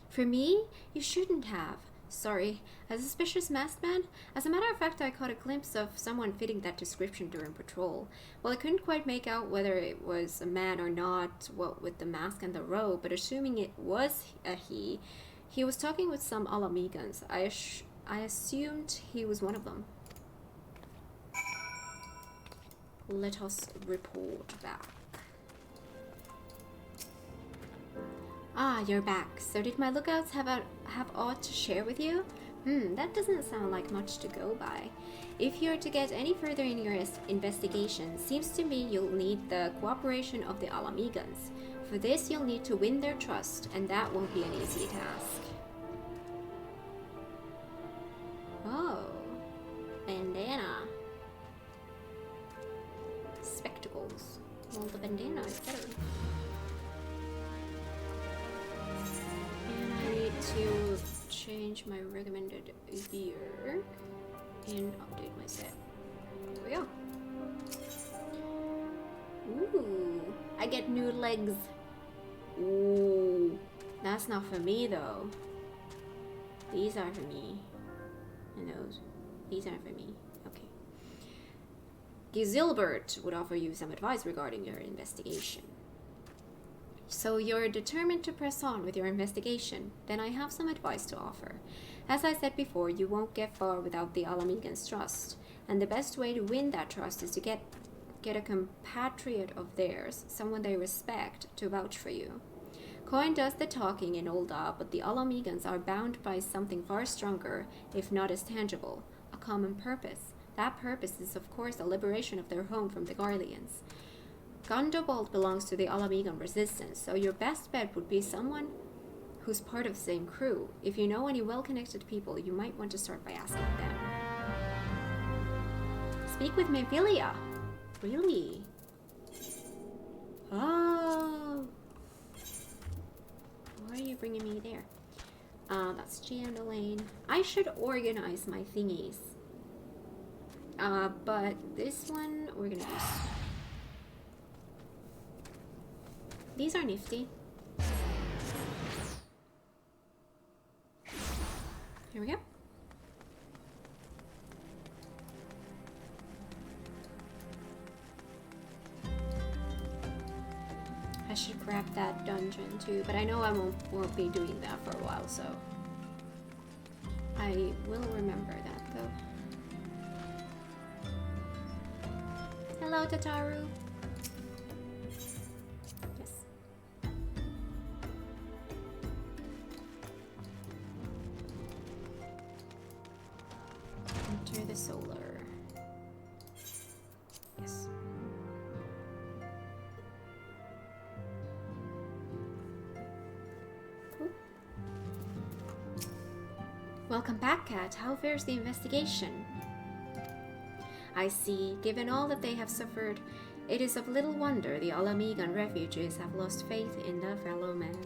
For me? You shouldn't have. Sorry. A suspicious masked man? As a matter of fact, I caught a glimpse of someone fitting that description during patrol. Well, I couldn't quite make out whether it was a man or not, what with the mask and the robe, but assuming it was a he was talking with some Alamegans. I assumed he was one of them. Let us report back. Ah, you're back. So did my lookouts have aught to share with you? That doesn't sound like much to go by. If you're to get any further in your investigation, seems to me you'll need the cooperation of the Alamegans. For this, you'll need to win their trust, and that won't be an easy task. Oh, bandana. Spectacles. Well, the bandana is better. And I need to change my recommended gear and update my set. There we go. Ooh, I get new legs. Ooh, that's not for me though. These are for me. And these aren't for me. Okay. Gizilbert would offer you some advice regarding your investigation. So you're determined to press on with your investigation. Then I have some advice to offer. As I said before, you won't get far without the Alamegans' trust. And the best way to win that trust is to get a compatriot of theirs, someone they respect, to vouch for you. Coin does the talking in Olda, but the Alamegans are bound by something far stronger, if not as tangible, a common purpose. That purpose is, of course, the liberation of their home from the Guardians. Gundobald belongs to the Alamegan resistance, so your best bet would be someone who's part of the same crew. If you know any well-connected people, you might want to start by asking them. Speak with Memphilia. Really? Oh. Why are you bringing me there? That's Gianna. I should organize my thingies. But this one, we're gonna use. These are nifty. Here we go. I should grab that dungeon too, but I know I won't be doing that for a while, so I will remember that though. Hello, Tataru. Yes. Enter the solar. Yes. Welcome back, Kat. How fares the investigation? I see. Given all that they have suffered, it is of little wonder the Alamegan refugees have lost faith in their fellow men.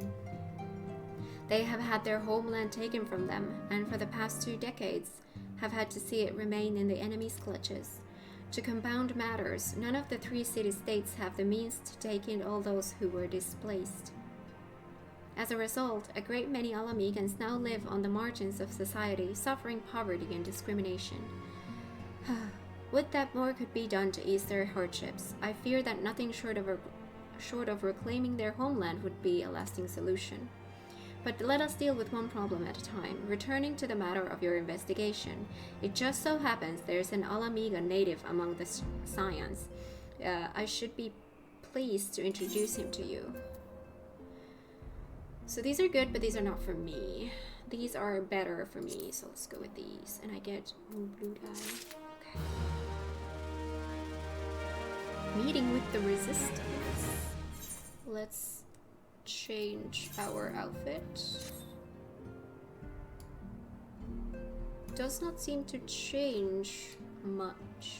They have had their homeland taken from them, and for the past 2 decades have had to see it remain in the enemy's clutches. To compound matters, none of the 3 city-states have the means to take in all those who were displaced. As a result, a great many Alamegans now live on the margins of society, suffering poverty and discrimination. Would that more could be done to ease their hardships. I fear that nothing short of reclaiming their homeland would be a lasting solution. But let us deal with one problem at a time. Returning to the matter of your investigation, it just so happens there's an Alamegan native among the Scions. I should be pleased to introduce him to you. So these are good, but these are not for me. These are better for me, so let's go with these. And I get blue dye. Okay. Meeting with the resistance. Let's change our outfit. Does not seem to change much.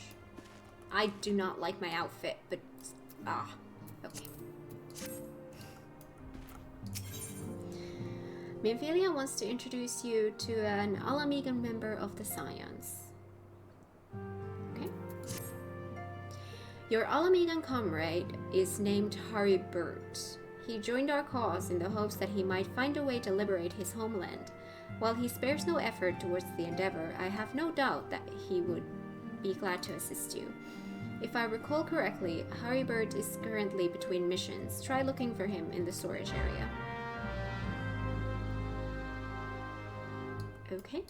I do not like my outfit, but okay. Memphilia wants to introduce you to an Alamegan member of the Scions. Okay. Your Alamegan comrade is named Haribert. He joined our cause in the hopes that he might find a way to liberate his homeland. While he spares no effort towards the endeavor, I have no doubt that he would be glad to assist you. If I recall correctly, Haribert is currently between missions. Try looking for him in the storage area. Okay.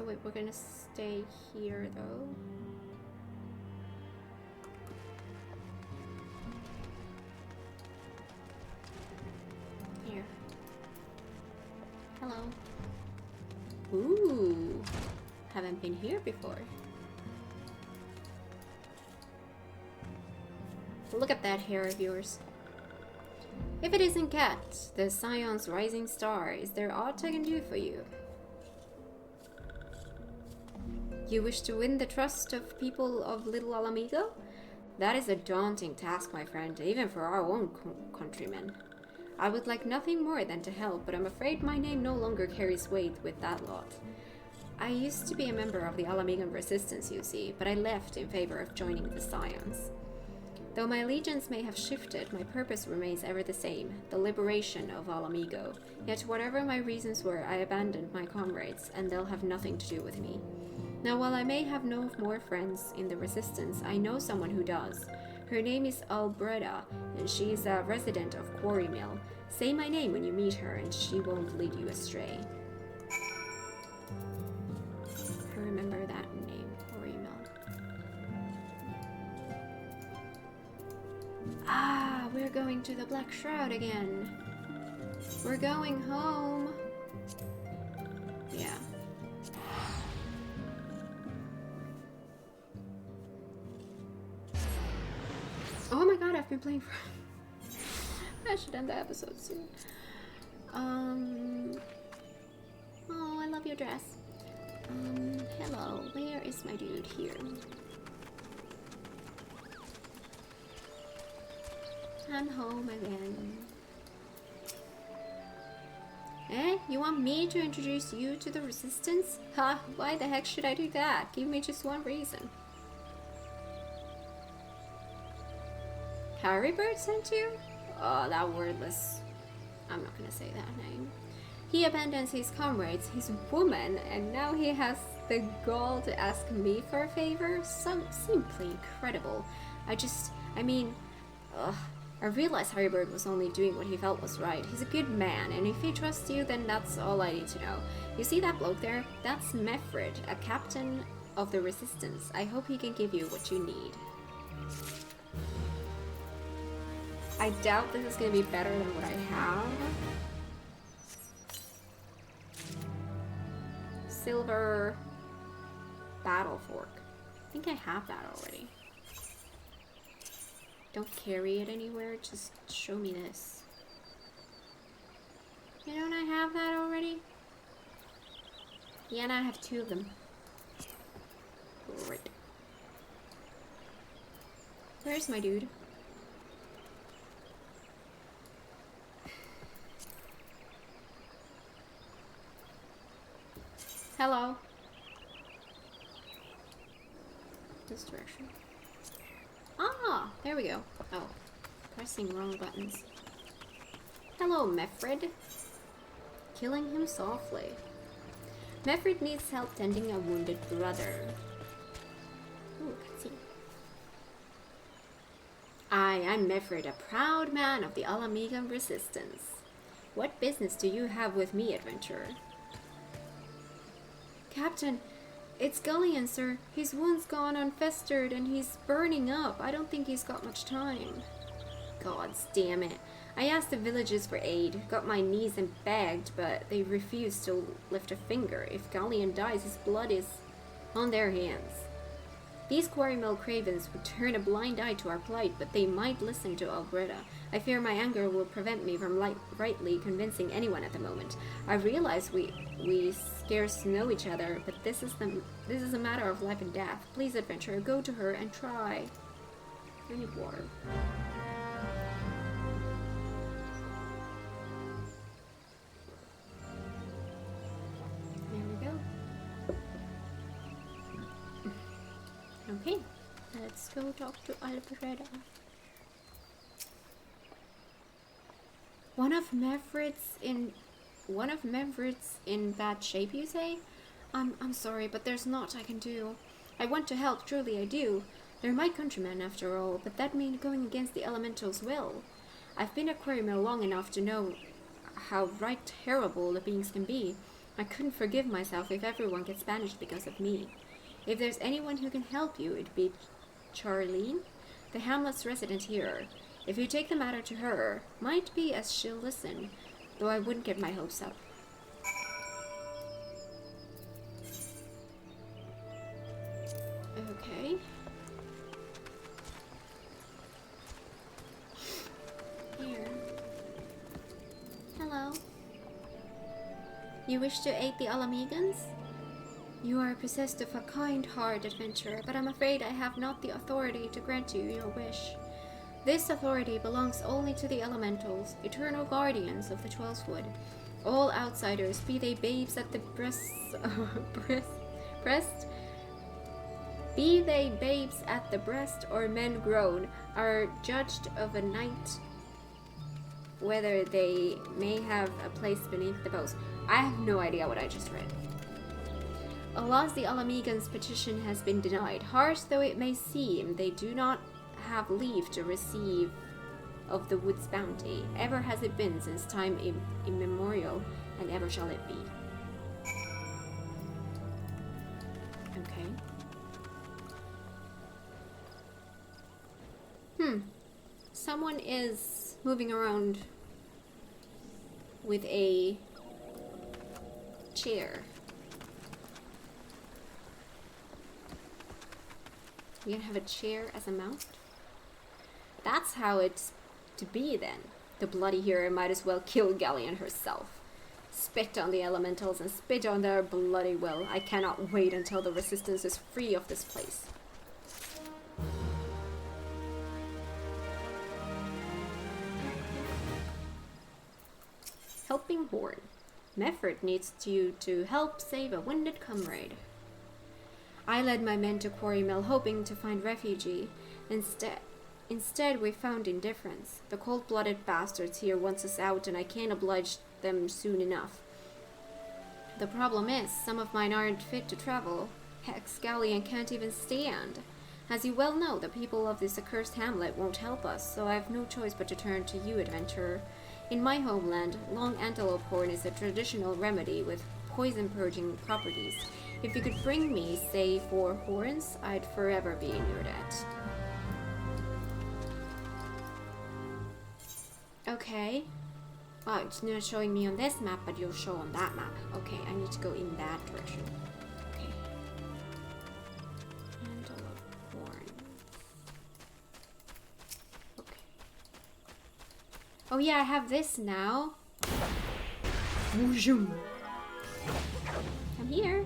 wait, we're gonna stay here though. Here. Hello. Ooh. Haven't been here before. Look at that hair of yours. If it isn't Kat, the Scion's rising star, is there aught I can do for you? You wish to win the trust of people of Little Alamigo? That is a daunting task, my friend, even for our own countrymen. I would like nothing more than to help, but I'm afraid my name no longer carries weight with that lot. I used to be a member of the Alamigan resistance, you see, but I left in favor of joining the Scions. Though my allegiance may have shifted, my purpose remains ever the same, the liberation of Alamigo. Yet whatever my reasons were, I abandoned my comrades, and they'll have nothing to do with me. Now, while I may have no more friends in the resistance, I know someone who does. Her name is Albreda, and she is a resident of Quarry Mill. Say my name when you meet her, and she won't lead you astray. I remember that name, Quarry Mill. Ah, we're going to the Black Shroud again. We're going home. Yeah. Oh my god, I've been playing for... I should end the episode soon. Oh, I love your dress. Hello, where is my dude? Here. I'm home again. Eh? You want me to introduce you to the resistance? Ha! Why the heck should I do that? Give me just one reason. Harrybird sent you? Oh, that wordless... I'm not gonna say that name. He abandons his comrades, his woman, and now he has the gall to ask me for a favor? Simply incredible. I realized Harrybird was only doing what he felt was right. He's a good man, and if he trusts you, then that's all I need to know. You see that bloke there? That's Mefrid, a captain of the resistance. I hope he can give you what you need. I doubt this is going to be better than what I have. Silver battle fork. I think I have that already. Don't carry it anywhere, just show me this. Don't I have that already? Yeah, and I have 2 of them. Great. Where's my dude? Hello. This direction. Ah, there we go. Oh, pressing wrong buttons. Hello, Mefrid. Killing him softly. Mefrid needs help tending a wounded brother. Ooh, cutscene. I'm Mefrid, a proud man of the Alamigan resistance. What business do you have with me, adventurer? Captain, it's Gullion, sir. His wound's gone unfestered and he's burning up. I don't think he's got much time. Gods damn it. I asked the villagers for aid, got my knees and begged, but they refused to lift a finger. If Gullion dies, his blood is on their hands. These Quarry Mill cravens would turn a blind eye to our plight, but they might listen to Albreda. I fear my anger will prevent me from rightly convincing anyone at the moment. I realize we scarce know each other, but this is a matter of life and death. Please, adventurer, go to her and try. I need water. There we go. Okay, let's go talk to Albreda. One of Mevrid's in bad shape, you say? I'm sorry, but there's naught I can do. I want to help, truly I do. They're my countrymen, after all, but that means going against the elemental's will. I've been at Quarry Mill long enough to know how right terrible the beings can be. I couldn't forgive myself if everyone gets banished because of me. If there's anyone who can help you, it'd be Charlene, the hamlet's resident here. If you take the matter to her, might be as she'll listen, though I wouldn't get my hopes up. Okay. Here. Hello. You wish to aid the Alamegans? You are possessed of a kind heart, adventurer, but I'm afraid I have not the authority to grant you your wish. This authority belongs only to the elementals, eternal guardians of the Twelvewood. All outsiders, be they babes at the be they babes at the breast or men grown, are judged of a night whether they may have a place beneath the bows. I have no idea what I just read. Alas, the Alamegans' petition has been denied. Harsh though it may seem, they do not have leave to receive of the wood's bounty. Ever has it been since time immemorial, and ever shall it be. Okay. Someone is moving around with a chair. We can have a chair as a mount. That's how it's to be then. The bloody hero might as well kill Galleon herself. Spit on the elementals and spit on their bloody will. I cannot wait until the resistance is free of this place. Helping Horn. Mefford needs you to help save a wounded comrade. I led my men to Quarry Mill hoping to find refugee. Instead, we found indifference. The cold-blooded bastards here wants us out, and I can't oblige them soon enough. The problem is, some of mine aren't fit to travel. Hex, Galleon can't even stand. As you well know, the people of this accursed hamlet won't help us, so I have no choice but to turn to you, adventurer. In my homeland, long antelope horn is a traditional remedy with poison-purging properties. If you could bring me, say, 4 horns, I'd forever be in your debt. Okay. Oh, it's not showing me on this map, but you'll show on that map. Okay, I need to go in that direction. Okay. Antelope horn. Okay. Oh yeah, I have this now. Come here.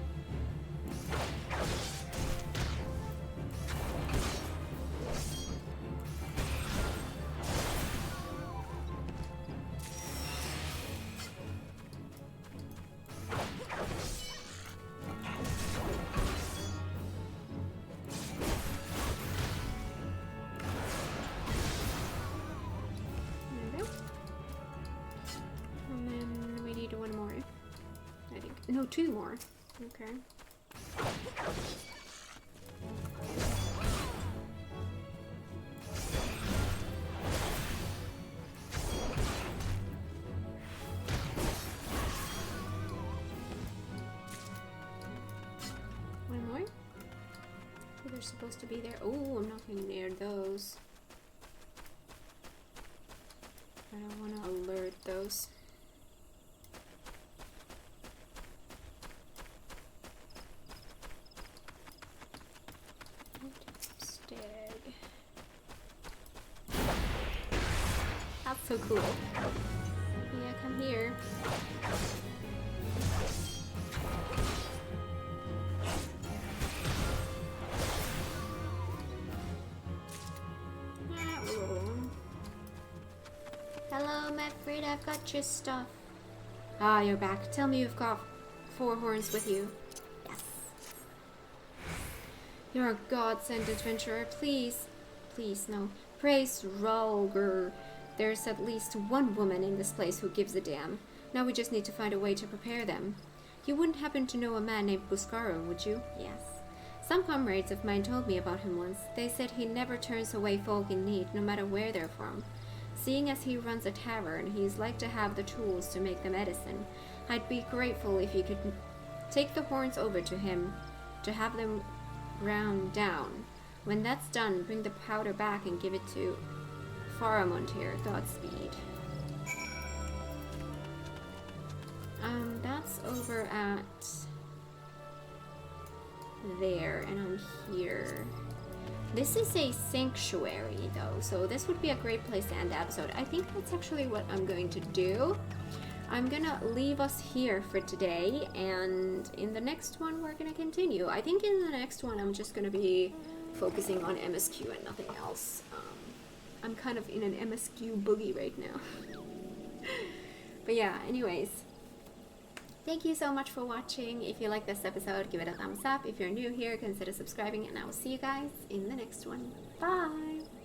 No, 2 more. Okay. One more? Oh, they're supposed to be there. Oh, I'm not going near those. I don't want to alert those. That's so cool. Yeah, come here. Hello, Mefford, I've got your stuff. Ah, you're back. Tell me you've got 4 horns with you. Yes. You're a godsend, adventurer. Please. Please, no. Praise Ralger. There's at least one woman in this place who gives a damn. Now we just need to find a way to prepare them. You wouldn't happen to know a man named Buscaro, would you? Yes. Some comrades of mine told me about him once. They said he never turns away folk in need, no matter where they're from. Seeing as he runs a tavern, he's like to have the tools to make the medicine. I'd be grateful if you could take the horns over to him to have them ground down. When that's done, bring the powder back and give it to Faramund here. Godspeed. That's over at there, and I'm here. This is a sanctuary though, so this would be a great place to end the episode. I think that's actually what I'm going to do. I'm gonna leave us here for today, and in the next one we're gonna continue. I think in the next one I'm just gonna be focusing on MSQ and nothing else. I'm kind of in an MSQ boogie right now. But yeah, anyways. Thank you so much for watching. If you like this episode, give it a thumbs up. If you're new here, consider subscribing, and I will see you guys in the next one. Bye!